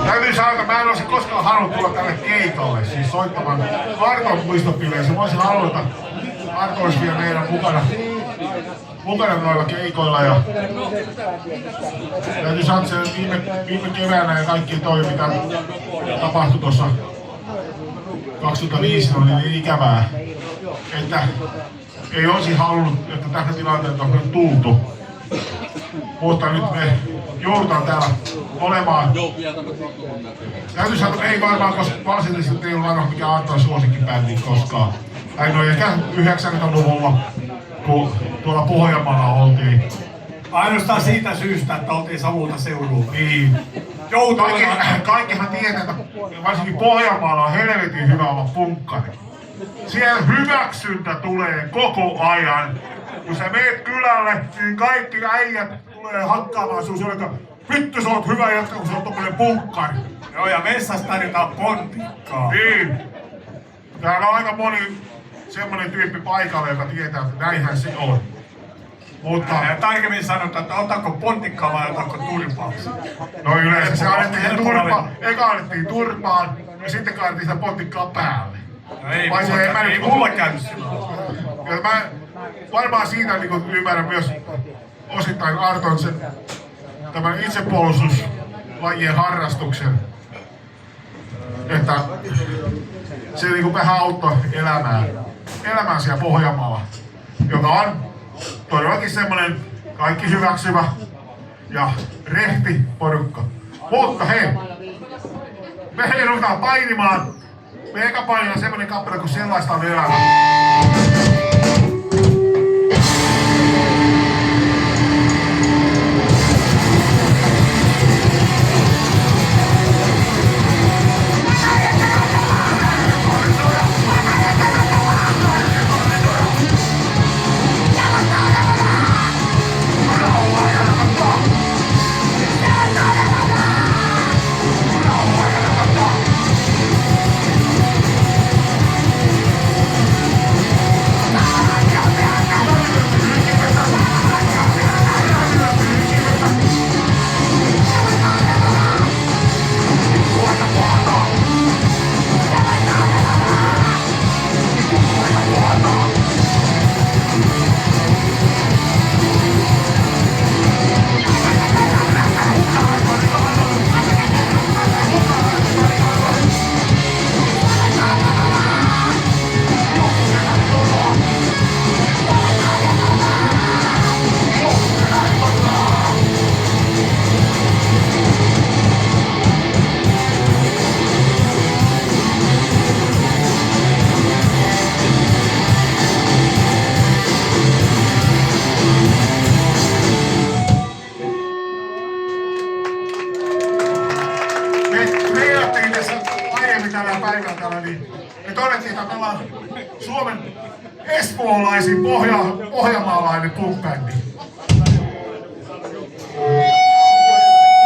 Täytyy sanoa, että mä en olisi koskaan halunnut tulla tälle keikalle, siis soittamaan Arton muistopileissä. Mä olisin halunnut, että Arto olisi vielä meidän mukana noilla keikoilla. Ja täytyy sanoa, että se viime keväänä ja kaikki toi, mitä tapahtui tuossa 2005, oli niin ikävää, että ei olisi halunnut, että tästä tilanteesta on tultu. Mutta nyt me joudutaan täällä olemaan. Täytyy sanoa, että ei varmaan, koska varsinaisesti ei ole varmaan mikään Anton suosikkibändi koskaan. Hän oli ehkä 90-luvulla, kun tuolla Pohjanmaalla oltiin. Ainoastaan siitä syystä, että oltiin Savulta seudulla. Niin. Kaikkihan tietää, että varsinkin Pohjanmaalla on helvetin hyvä olla punkkari. Siellä hyväksyntä tulee koko ajan. Kun sä meet kylälle, niin kaikki äijät tulee hakkaamaan sun selkä. Vittu, sä oot hyvä jätkä, kun sä oot tommonen punkkari. Joo, ja vessassa tarjotaan pontikkaa. Niin. Täällä on aika moni semmonen tyyppi paikalle, joka tietää, että näinhän se on. Mutta tarkemmin sanotaan, että otako pontikkaa vai otako turpaa? No yleensä se annettiin turpaan. Eka annettiin turpaan ja sitten kaadettiin sitä pontikkaa päälle. No ei mulla käynyt silloin. Ja mä varmaan siitä niin ymmärrän myös osittain Arton sen tämän itsepuolustuslajien harrastuksen. Että se niin vähän auttoi elämää siellä Pohjanmaalla, joka on todellakin semmonen kaikki hyväksyvä ja rehti porukka. Mutta hei, me ruvetaan painimaan. Me eka painilla semmonen kappale, kun sellaista on elämä. Me todettiin, että me ollaan Suomen espoolaisin pohjanmaalainen punk-bändi.